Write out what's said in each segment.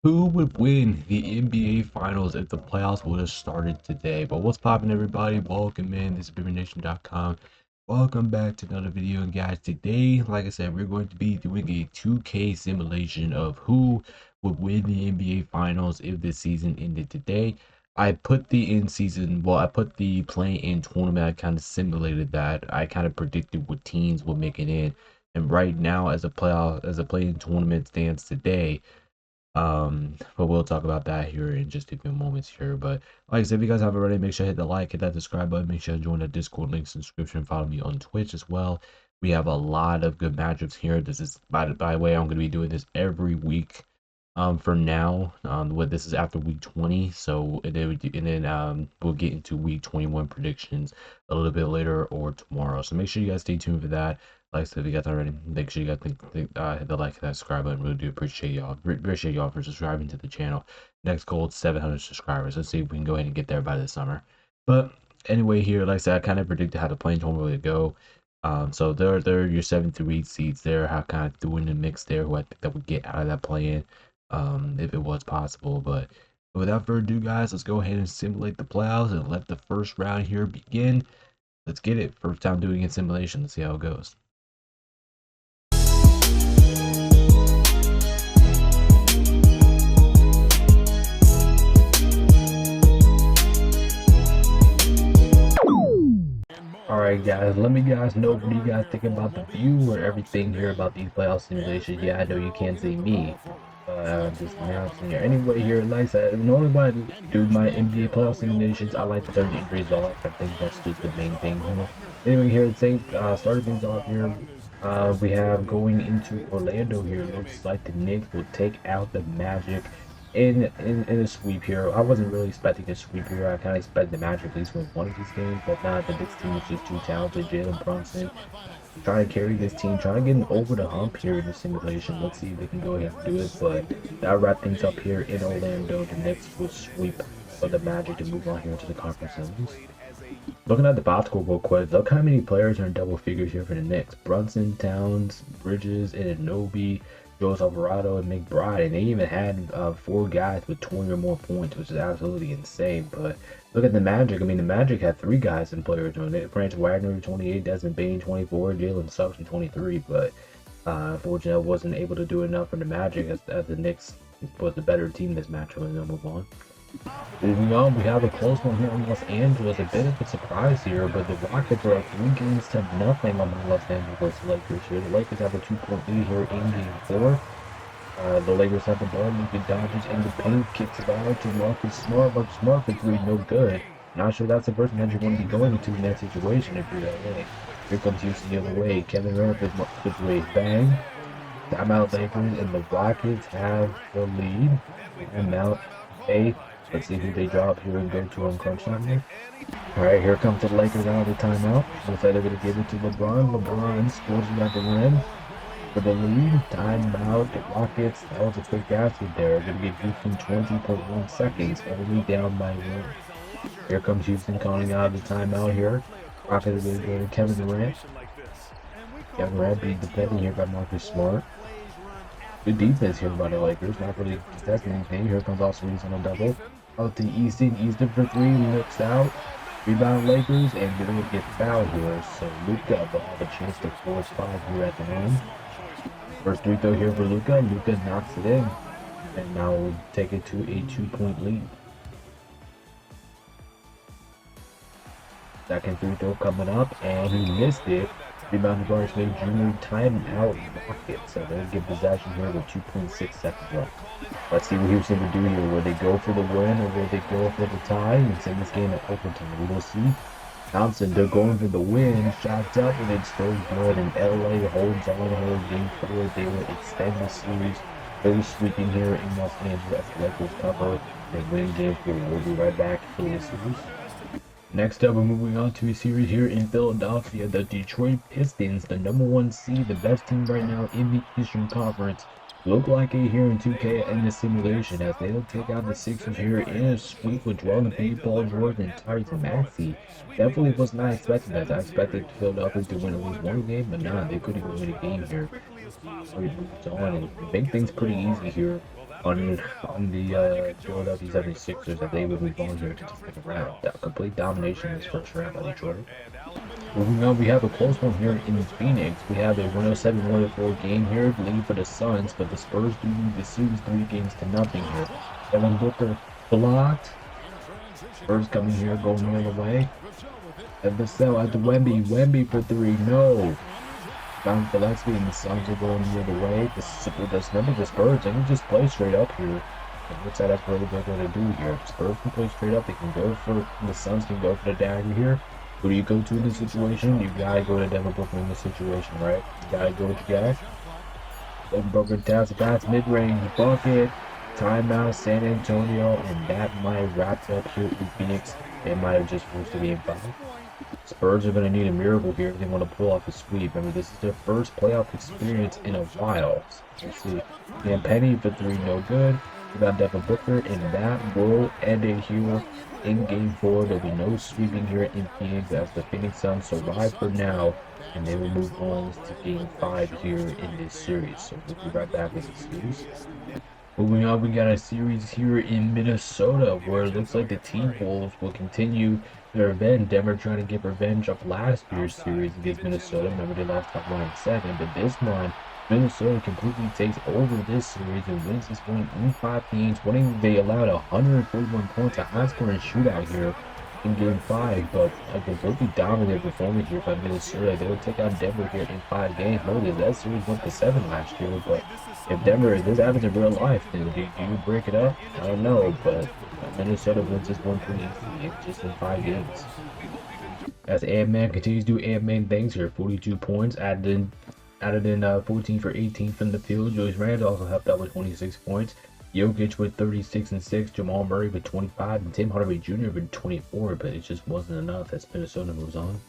Who would win the NBA Finals if the playoffs would have started today? But what's poppin', everybody? Welcome in. This is BimmerNation.com. Welcome back to another video. And guys, today, like I said, we're going to be doing a 2K simulation of who would win the NBA Finals if this season ended today. I put the I put the play-in tournament. I kind of simulated that. I kind of predicted what teams would make it in. And right now, as a play-in tournament stands today, but we'll talk about that here in just a few moments here. But like I said, if you guys haven't already, make sure to hit the like, hit that subscribe button, make sure to join the Discord link, subscription, follow me on Twitch as well. We have a lot of good matchups here. This is by the way, I'm gonna be doing this every week. For now, what this is after week 20, so we'll get into week 21 predictions a little bit later or tomorrow. So make sure you guys stay tuned for that. Like I said, if you guys already, make sure you guys hit the like and that subscribe button. Really do appreciate y'all. Appreciate y'all for subscribing to the channel. Next goal is 700 subscribers. Let's see if we can go ahead and get there by this summer. But anyway, here, like I said, I kind of predicted how the play-in tournament would go. So there are your 7 through 8 seeds there. How kind of doing the mix there, who I think that would get out of that play-in, if it was possible. But without further ado, guys, let's go ahead and simulate the playoffs and let the first round here begin. Let's get it. First time doing a simulation. Let's see how it goes. Alright guys, let me guys know what you guys think about the view or everything here about these playoff simulations. Yeah, I know you can't see me, but I'm just announcing here. Anyway, here, like I said, normally when I do my NBA playoff simulations, I like to turn the injuries off. I think that's just the main thing. Anyway, here, starting things off here, we have going into Orlando here. Looks like the Knicks will take out the Magic in a sweep here. I wasn't really expecting a sweep here. I kind of expected the Magic at least win one of these games, but not. The Knicks team is just too talented. Jalen Brunson trying to carry this team, trying to get them over the hump here in the simulation. Let's see if they can go ahead and do it. But that'll wrap things up here in Orlando. The Knicks will sweep of the Magic to move on here to the conference semis. Looking at the box score real quick, look how many players are in double figures here for the Knicks. Brunson, Towns, Bridges, Anunoby, Joe Alvarado, and McBride, and they even had 4 guys with 20 or more points, which is absolutely insane. But look at the Magic. I mean, the Magic had 3 guys in players on it. Franz Wagner, 28, Desmond Bane, 24, Jalen Suggs, 23. But unfortunately, I wasn't able to do enough for the Magic as the Knicks was the better team this matchup, and then move on. Moving on, we have a close one here in Los Angeles. A bit of a surprise here, but the Rockets are up 3 games to nothing on the Los Angeles Lakers here. The Lakers have a 2-point lead here in Game 4. The Lakers have the ball. Luka Doncic in the paint, kicks it out to Marcus Smart. Marcus Smart for 3, no good. Not sure that's the person that you want to be going into in that situation if you're LA. Here comes Houston the other way. Kevin Durant is way. Bang. Timeout Lakers, and the Rockets have the lead. Timeout. Hey. Let's see who they drop here and go to on crunch time here. Alright, here comes the Lakers out of the timeout. Looks like they're going to give it to LeBron. LeBron scores it at the rim for the lead. Timeout. The Rockets, that was a quick answer there. Going to give Houston 20.1 seconds, only down by 1. Here comes Houston calling out of the timeout here. Rockets are going to go to Kevin Durant. Kevin Durant being defended here by Marcus Smart. Good defense here by the Lakers, not really contesting anything. Here comes Austin Reeves on a double. Out to Easton for 3, looks out. Rebound Lakers, and they're going to get fouled here. So Luka will have a chance to force 5 here at the rim. First free throw here for Luka. Luka knocks it in, and now we'll take it to a 2-point lead. Second free throw coming up, and he missed it. Rebound to Barnes Smith Jr. Timeout Rockets. So they're going to give possession here with 2.6 seconds left. Let's see what Houston will do here. Will they go for the win or will they go for the tie and send this game at overtime? We will see. Thompson, they're going for the win. Shots up, and it's still good. And LA holds on here. Game 4, they will extend the series. They're sweeping here in Los Angeles. Lakers cover. They win game 4. We'll be right back for the series. Next up, we're moving on to a series here in Philadelphia. The Detroit Pistons, the #1 seed, the best team right now in the Eastern Conference, look like it here in 2K in the simulation as they'll take out the Sixers here in a sweep with Jordan Payne, Paul George, and Tyrese Maxey. Definitely was not expecting that. I expected Philadelphia to win at least 1 game, but nah, they couldn't even win a game here. So he moves on and make things pretty easy here on the Philadelphia 76ers that they would move on here to the second round. That complete domination in this first round by Detroit. Moving on, we have a close one here in Phoenix. We have a 107-104 game here, lead for the Suns, but the Spurs do lead the series 3-0 here. Devin Booker blocked. Spurs coming here, going the other way. And the sell at the Wemby for 3, no. Bound Gillespie and the Suns are going the other way. Remember the Spurs, they can just play straight up here. It looks like that's what they're going to do here. Spurs can play straight up, they can go for, the Suns can go for the dagger here. Who do you go to in this situation? You gotta go to Devin Booker in this situation, right? You gotta go with the guy. Devin Booker taps the pass, mid-range, bucket, timeout, San Antonio, and that might have wrapped up here in Phoenix. They might have just forced the game 5. Spurs are going to need a miracle here if they want to pull off a sweep. Remember, this is their first playoff experience in a while. So let's see. Dan Penny for 3, no good. We got Devin Booker, and that will end it here in Game 4. There'll be no sweeping here in Phoenix as the Phoenix Suns survive for now, and they will move on to Game 5 here in this series. So we'll be right back with the series. Moving on, we got a series here in Minnesota where it looks like the T-Wolves will continue their revenge. Denver trying to get revenge of last year's series against Minnesota. Remember, they lost that 1-7, but this one, Minnesota completely takes over this series and wins this one in 5 games. They allowed 141 points, a high-scoring shootout here in Game 5, but a completely dominant performance here by Minnesota. They will take out Denver here in 5 games. Notice that series went to 7 last year, but if Denver, if this happens in real life, then do you break it up? I don't know, but Minnesota wins this one pretty easily, just in 5 games. As Ant-Man continues to do Ant-Man things here, 42 points, added in 14 for 18 from the field. Julius Randle also helped out with 26 points. Jokic with 36 and 6, Jamal Murray with 25, and Tim Hardaway Jr. with 24, but it just wasn't enough as Minnesota moves on.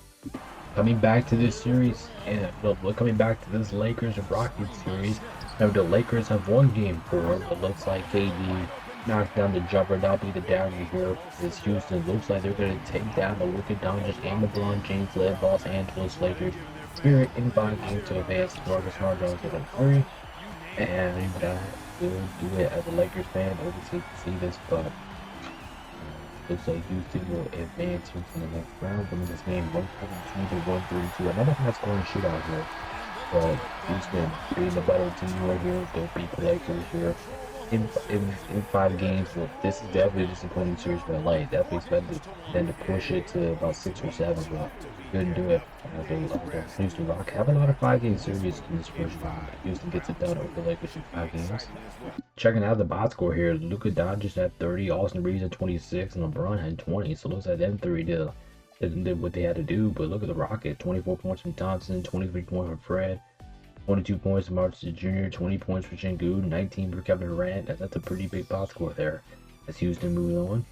Coming back to this series, and coming back to this Lakers and Rockets series, now the Lakers have won Game 4, but looks like KD knocked down the jumper. That'll be the dagger here. This Houston looks like they're going to take down the Luka Doncic and LeBron James led Los Angeles Lakers Spirit in 5 games to advance. Marcus Smart Jones with a 3, and we'll do it as a Lakers fan. Obviously, to see this, but looks like Houston will advance into the next round. Winning this game 142-132. Another high-scoring shootout here. But Houston being the better team right here. They'll beat the Lakers here in 5 games. Well, this is definitely a disappointing series for LA. Definitely expected them to push it to about 6 or 7, but couldn't do it. Houston Rock have a lot of 5-game series in this first round. Houston gets it done over the Lakers in 5 games. Checking out the box score here, Luka Doncic had 30, Austin Reeves had 26, and LeBron had 20. So it looks like them 3 did what they had to do. But look at the Rockets: 24 points from Thompson, 23 points from Fred, 22 points from Martin Jr., 20 points for Sengun, 19 for Kevin Durant. That's a pretty big box score there as Houston moves on.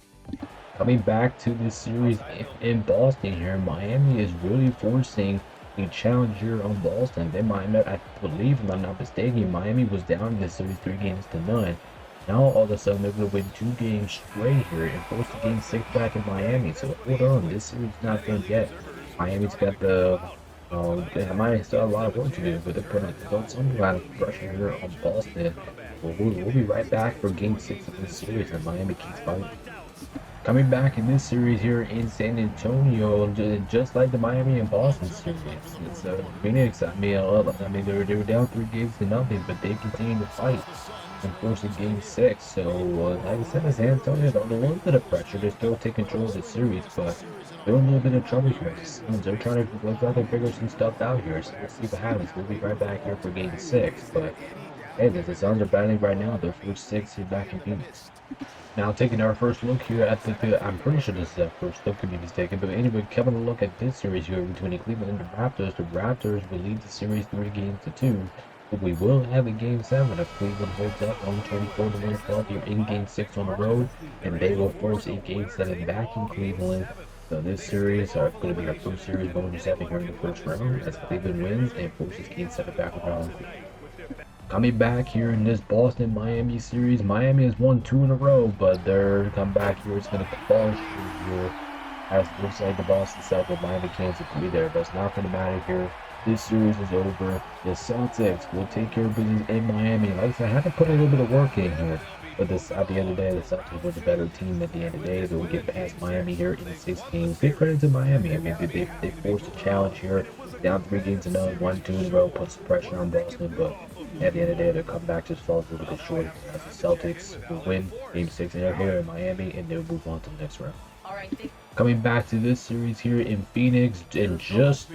Coming back to this series in Boston here, Miami is really forcing a challenge here on Boston. They might not, I believe, if I'm not mistaken, Miami was down in this series 3-0. Now all of a sudden they're going to win 2 games straight here and force the game 6 back in Miami. So hold on, this series is not done yet. Miami's got the they might still have a lot of work to do, but they're putting some kind of pressure here on Boston. We'll be right back for Game 6 of this series, and Miami keeps fighting. Coming back in this series here in San Antonio, just like the Miami and Boston series, it's Phoenix. I mean, they were down 3-0, but they continue to fight and force a Game 6. So, like I said, San Antonio under a little bit of pressure. They're still taking control of the series, but they're in a little bit of trouble here. They're trying to figure some stuff out here. So we'll see what happens. We'll be right back here for Game 6. But hey, the Suns are battling right now. They're first 6 here back in Phoenix. Now taking our first look here at I'm pretty sure this is our first look, could be mistaken, but anyway, coming a look at this series here between Cleveland and the Raptors. The Raptors will lead the series 3-2, but we will have a Game 7 if Cleveland holds up 124 to 112 here in Game 6 on the road, and they will force a Game 7 back in Cleveland. So this series are going to be our first series going to 7 here in the first round as Cleveland wins and forces Game 7 back around. Coming back here in this Boston-Miami series, Miami has won 2 in a row, but their comeback here is going to fall here as it looks like the Boston Celtics, Miami Kansas be there, but it's not going to matter here this series is over. The Celtics will take care of business in Miami. Like I said, I had to put a little bit of work in here. But this, at the end of the day, the Celtics were the better team at the end of the day. They will get past Miami here in 6 games. Big credit to Miami. I mean, they forced a challenge here. Down 3 games to none, 1-2 in a row, put some pressure on Boston. But at the end of the day, their comeback just falls a little bit short. The Celtics will win Game 6 here in Miami, and they'll move on to the next round. Coming back to this series here in Phoenix, and just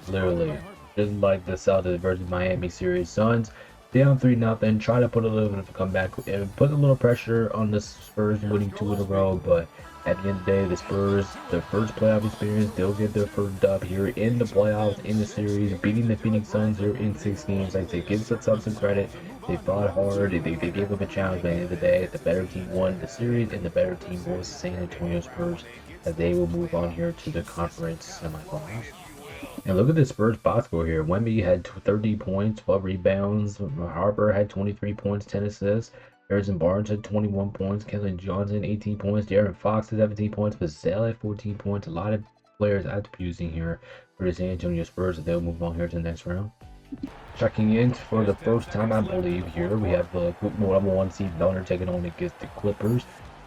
literally, just like the Celtics versus Miami series, Suns down 3-0, try to put a little bit of a comeback and put a little pressure on the Spurs winning 2 in a row, but at the end of the day, the Spurs, their first playoff experience, they'll get their first dub here in the playoffs, in the series, beating the Phoenix Suns here in 6 games. Like I say, give the Suns some credit. They fought hard, they gave them a challenge, but at the end of the day, the better team won the series, and the better team was the San Antonio Spurs, as they will move on here to the conference semifinals. And look at the Spurs box score here. Wemby had 30 points, 12 rebounds. Harper had 23 points, 10 assists. Harrison Barnes had 21 points. Keldon Johnson, 18 points. De'Aaron Fox had 17 points. Vassell had 14 points. A lot of players attributing here for the San Antonio Spurs. They'll move on here to the next round. Checking in for the first time, I believe, here we have the number 1 seed Thunder taking on against the Clippers.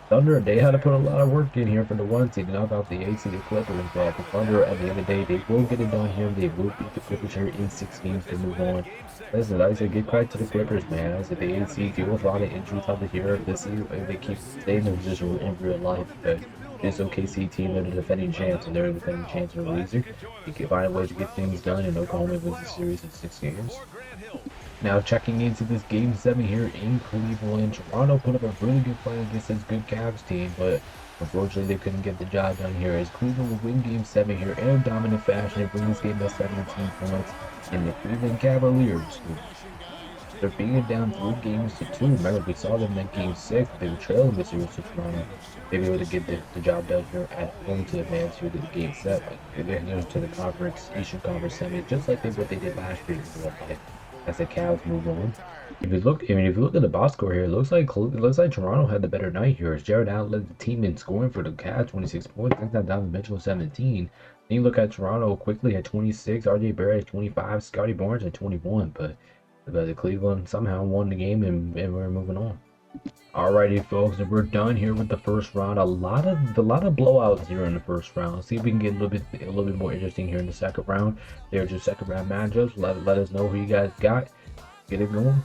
Thunder, they had to put a lot of work in here for the 1 seed to knock out the 8 seed Clippers, but the Thunder, at the end of the day, they will get it done here. They will beat the Clippers here in 6 games to move on. Listen, like I said, give credit to the Clippers, man. I said the 8 seed deal with a lot of injuries out of here this year, if they keep staying in the position in real life. But this OKC team, they're the defending champs, and they're the defending champs in the league. You can find a way to get things done, and Oklahoma wins the series in 6 games. Now checking into this Game 7 here in Cleveland, Toronto put up a really good fight against this good Cavs team, but unfortunately they couldn't get the job done here, as Cleveland will win Game 7 here in a dominant fashion and bring this game by 17 points. And the Cleveland Cavaliers, they're being down 3 games to 2. Remember, we saw them in Game 6, they were trailing the series to Toronto. They were able to get the job done here at home to advance here to the Game 7. They're going to the conference, Eastern Conference Semi, just like what they did last year in real life. As the Cavs move on. If you look at the box score here, it looks like Toronto had the better night here, as Jared Allen led the team in scoring for the Cavs, 26 points. Next time Donovan Mitchell 17. Then you look at Toronto quickly at 26, RJ Barrett at 25, Scotty Barnes at 21. But the Cleveland somehow won the game, and we're moving on. Alrighty, folks, and we're done here with the first round. A lot of blowouts here in the first round. Let's see if we can get a little bit more interesting here in the second round. There's your second round matchups. Let us know who you guys got. Get it going.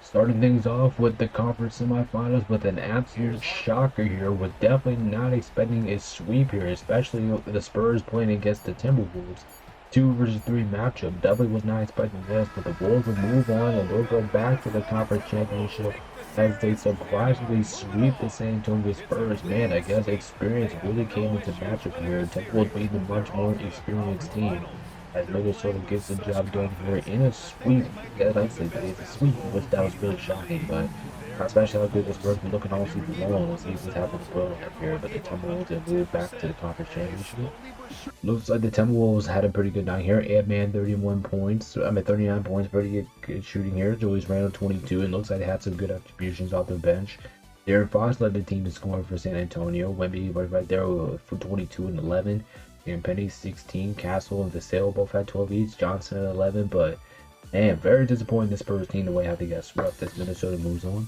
Starting things off with the conference semifinals with an absolute shocker here. Was definitely not expecting a sweep here, especially the Spurs playing against the Timberwolves. 2 versus 3 matchup. Definitely was not expecting this, but the Wolves will move on and they'll go back to the conference championship as they surprisingly sweep the San Antonio Spurs. Man, I guess experience really came into matchup here. Timberwolves being the much more experienced team, as Minnesota gets the job done here in a sweep. Yeah, like I said, it's a sweep, which that was really shocking, but especially how good the Spurs been looking all season long. Let's see what's happening to Brooklyn up here, but the Timberwolves have moved back to the conference championship. Looks like the Timberwolves had a pretty good night here. Ant-Man 39 points, pretty good shooting here. Julius Randle 22, and looks like they had some good contributions off the bench. De'Aaron Fox led the team in scoring for San Antonio. Wemby right there for 22 and 11. Aaron Penny 16. Castle and Vassell both had 12 each. Johnson at 11, but man, very disappointing the Spurs team the way how they got swept as Minnesota moves on.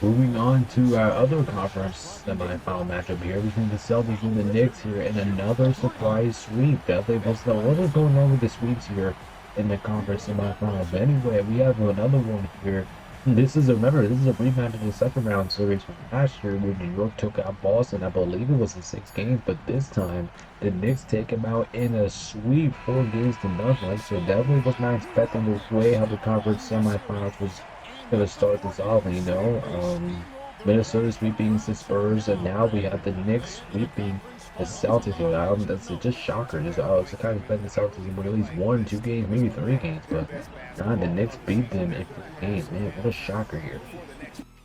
Moving on to our other conference semifinal matchup here between the Celtics and the Knicks here, and another surprise sweep. Definitely was what was going on with the sweeps here in the conference semifinals. But anyway, we have another one here. This is a rematch of the second round series from last year when New York took out Boston. I believe it was in 6 games, but this time the Knicks take them out in a sweep, 4 games to nothing. So definitely was not expecting the way how the conference semifinals was going to start this off. And, Minnesota sweeping the Spurs, and now we have the Knicks sweeping the Celtics. That's just shocker. It's kind of expecting the Celtics to win at least 1, 2 games, maybe 3 games, but the Knicks beat them in 4 games. Man, what a shocker here.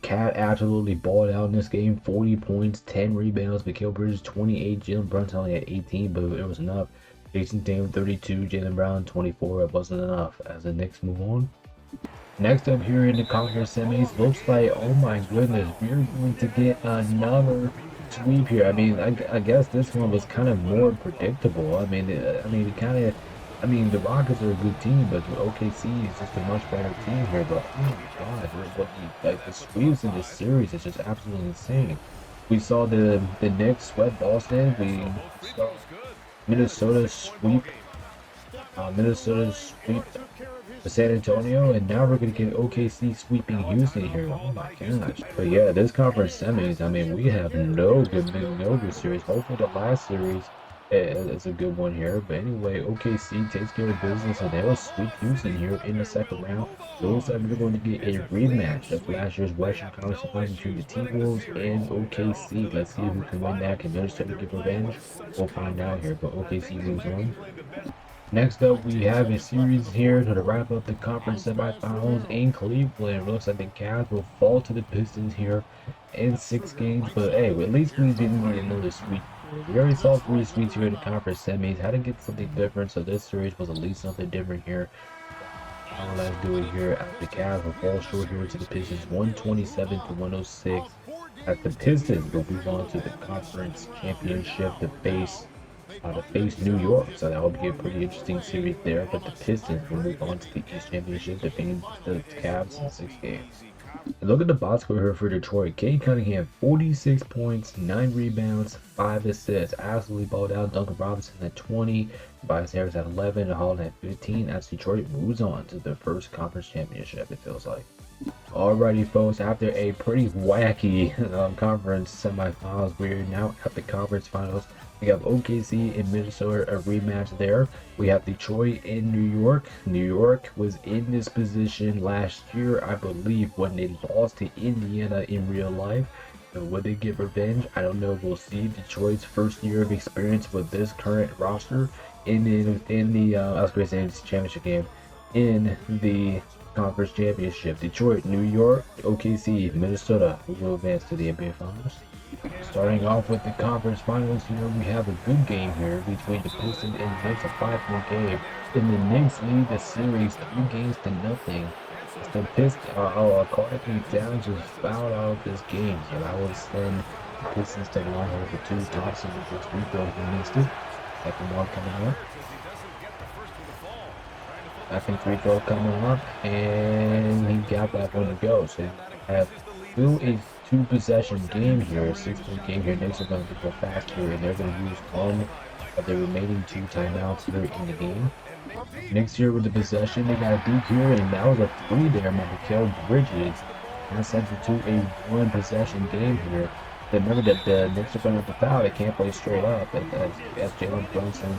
Cat absolutely balled out in this game. 40 points, 10 rebounds. Mikal Bridges 28, Jalen Brunson only had 18, but it was enough. Jason Tatum 32, Jaylen Brown 24. It wasn't enough as the Knicks move on. Next up here in the conference semis, looks like, oh my goodness, we're going to get another sweep here. I mean, I guess this one was kind of more predictable. I I mean, the Rockets are a good team, but the OKC is just a much better team here. But oh my God, like the sweeps in this series is just absolutely insane. We saw the Knicks sweat Boston. We saw Minnesota sweep Minnesota sweep San Antonio, and now we're gonna get OKC sweeping Houston here. Oh my gosh! But yeah, this conference semis. I mean, we have no good series. Hopefully, the last series is a good one here. But anyway, OKC takes care of business, and they'll sweep Houston here in the second round. Looks like we're going to get a rematch of last year's Western Conference Finals between the T-Wolves and OKC. Let's see who can win that. Can Minnesota get revenge? We'll find out here. But OKC moves on. Next up, we have a series here to wrap up the conference semifinals in Cleveland. It looks like the Cavs will fall to the Pistons here in 6 games, but hey, at least we didn't need another sweep. We already saw 3 sweeps here in the conference semis. Had to get something different, so this series was at least something different here. Let's do it here. The Cavs will fall short here to the Pistons, 127 to 106. As the Pistons will move on to the conference championship to face New York, so that will be a pretty interesting series there. But the Pistons will move on to the East Championship, defeating the Cavs in 6 games. And look at the box score here for Detroit. Cade Cunningham, 46 points, 9 rebounds, 5 assists. Absolutely balled out. Duncan Robinson at 20, Tobias Harris at 11, and Holland at 15. As Detroit moves on to their first conference championship, it feels like. Alrighty, folks, after a pretty wacky conference semifinals, we're now at the conference finals. We have OKC in Minnesota, a rematch there. We have Detroit in New York. New York was in this position last year, I believe, when they lost to Indiana in real life. So will they get revenge? I don't know. We'll see. Detroit's first year of experience with this current roster in the I was going to say this championship game, in the conference championship. Detroit, New York, OKC, Minnesota will advance to the NBA Finals. Starting off with the conference finals here, we have a good game here between the Pistons and Knicks, a 5-point game. And the Knicks lead the series 3 games to nothing. The Pistons, Carl Anthony Towns was fouled out of this game, so that would send the Pistons to 1-2. Thompson with his free throw, he missed it. Second one coming up. Second free throw coming up, and he got that one to go. So have still a 2-possession game here, a 6-point game here. Knicks are going to go fast here, and they're going to use one of the remaining 2 timeouts here in the game. Knicks here with the possession, they got a Duke here, and that was a 3 there by Mikal Bridges. And that sends it to a 1-possession game here. Remember that the Knicks are going to have to foul, they can't play straight up. As Jalen Brunson,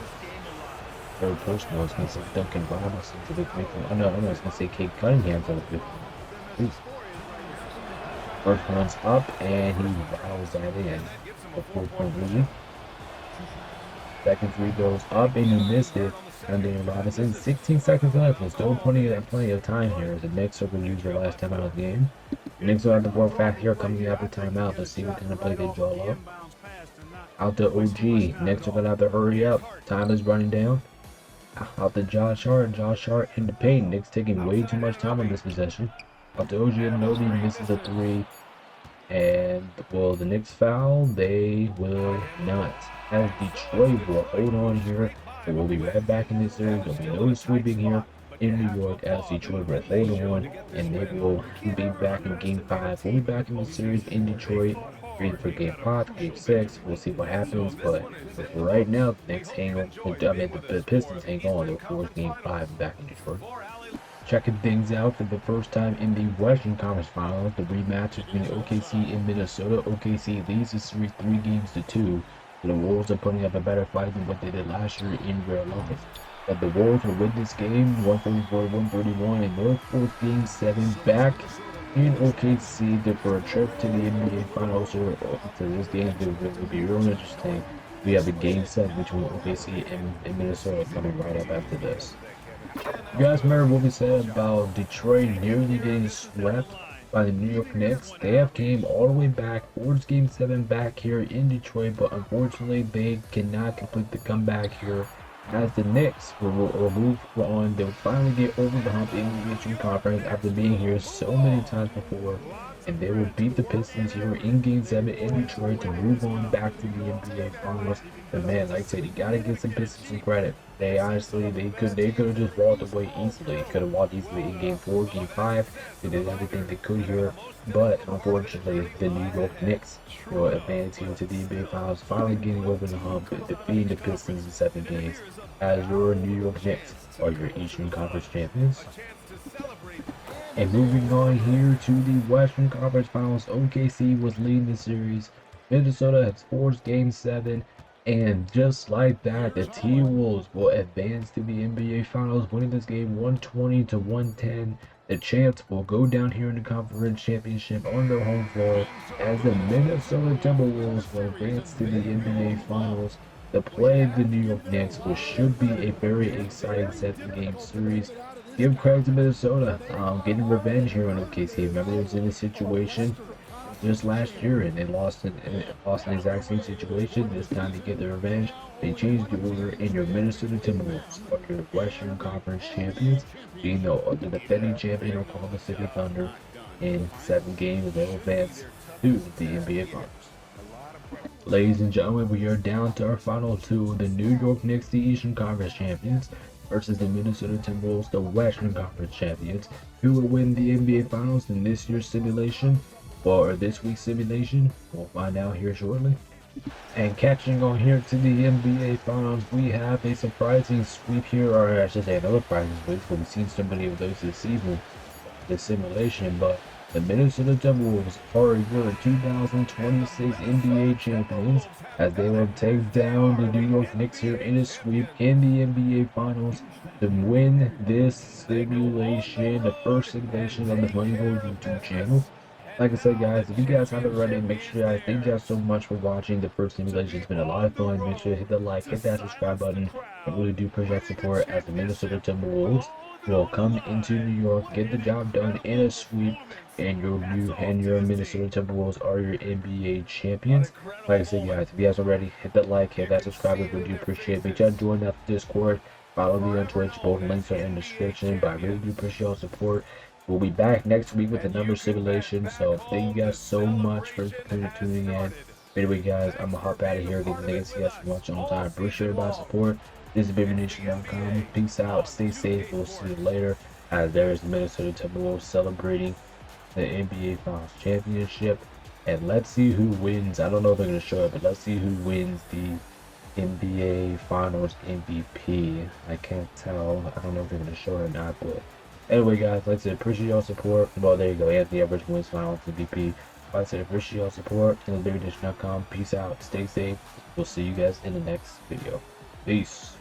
third person, I was going to say Duncan Robinson to the free throw. Oh no, I was going to say Cade Cunningham to the free throw. First one's up, and he rattles that in. A 4-point lead. Second three goes up, and he missed it. Duncan Robinson, 16 seconds left. There's still plenty of time here. The Knicks are going to use their last timeout of the game. The Knicks will have the ball back here coming out the timeout. Let's see what kind of play they draw up. Out to OG. Knicks are going to have to hurry up. Time is running down. Out to Josh Hart. Josh Hart in the paint. Knicks taking way too much time on this possession. Out to OG Anunoby, misses a 3. And will the Knicks foul? They will not. As Detroit will hold on here. And we'll be right back in this series. There'll be no sweeping here in New York as Detroit will hold on. And they will be back in Game 5. We'll be back in the series in Detroit. Ready for Game 5, Game 6. We'll see what happens. But for right now, the Knicks hang on. The Pistons hang on. They'll force Game 5 back in Detroit. Checking things out for the first time in the Western Conference Finals, the rematch between OKC and Minnesota. OKC leads the series 3 games to 2. The Wolves are putting up a better fight than what they did last year in real life. But the Wolves will win this game 144-131, and they'll force Game 7 back in OKC for a trip to the NBA Finals. So this game will be real interesting. We have a Game 7 between OKC and Minnesota coming right up after this. You guys remember what we said about Detroit nearly getting swept by the New York Knicks? They have came all the way back, forged Game 7 back here in Detroit, but unfortunately they cannot complete the comeback here. As the Knicks will move on, they'll finally get over the hump in the Eastern Conference after being here so many times before. and they will beat the Pistons here in Game 7 in Detroit to move on back to the NBA Finals. But man, like I said, you gotta give some Pistons some credit. They honestly, they could have just walked away easily. Could have walked easily in Game 4, Game 5. They did everything they could here, but unfortunately, the New York Knicks will advance here to the NBA Finals, finally getting over the hump, defeating the Pistons in 7 games, as your New York Knicks are your Eastern Conference champions. And moving on here to the Western Conference Finals, OKC was leading the series. Minnesota has forced Game 7, and just like that, the T-Wolves will advance to the NBA Finals, winning this game 120 to 110. The champs will go down here in the Conference Championship on their home floor, as the Minnesota Timberwolves will advance to the NBA Finals to play the New York Knicks, which should be a very exciting 7-game series. Give credit to Minnesota, getting revenge here on OKC. Remember, they was in a situation just last year, and they lost in the exact same situation. This time to get their revenge, they changed the order, and your Minnesota Timberwolves are your Western Conference champions, being the defending champion Oklahoma City Thunder. In 7 games, they'll advance to the NBA Finals. Ladies and gentlemen, we are down to our final two: the New York Knicks, the Eastern Conference champions, versus the Minnesota Timberwolves, the Western Conference champions. Who will win the NBA Finals in this year's simulation, or this week's simulation? We'll find out here shortly. And catching on here to the NBA Finals, we have a surprising sweep here, or I should say another surprising sweep, because we've seen so many of those this season, this simulation, but the Minnesota Timberwolves are your 2026 NBA champions, as they will take down the New York Knicks here in a sweep in the NBA Finals to win this simulation, the first simulation on the Moneyball YouTube channel. Like I said, guys, if you guys haven't already, make sure guys, thank you guys so much for watching the first simulation. It's been a lot of fun. Make sure to hit the like, hit that subscribe button. I really do appreciate support, as the Minnesota Timberwolves will come into New York, get the job done in a sweep, and your Minnesota Timberwolves are your NBA champions. Like I said, guys, if you guys already, hit that like, hit that subscribe, I really do appreciate it. Make sure to join that Discord, follow me on Twitch, both links are in the description, but I really do appreciate your support. We'll be back next week with another simulation, so thank you guys so much for tuning in. Anyway, guys, I'm gonna hop out of here. Thank you guys so much on time. Appreciate everybody's support. This is BabyNation.com. Peace out. Stay safe. We'll see you later. As there is the Minnesota Timberwolves celebrating the NBA Finals championship, and let's see who wins. I don't know if they're gonna show it, but let's see who wins the NBA Finals MVP. I can't tell. I don't know if they're gonna show it or not, but anyway, guys, like I said, appreciate your support. Well, there you go. Anthony Edwards wins Finals MVP. Like I said, appreciate your support. BabyNation.com. Peace out. Stay safe. We'll see you guys in the next video. Peace.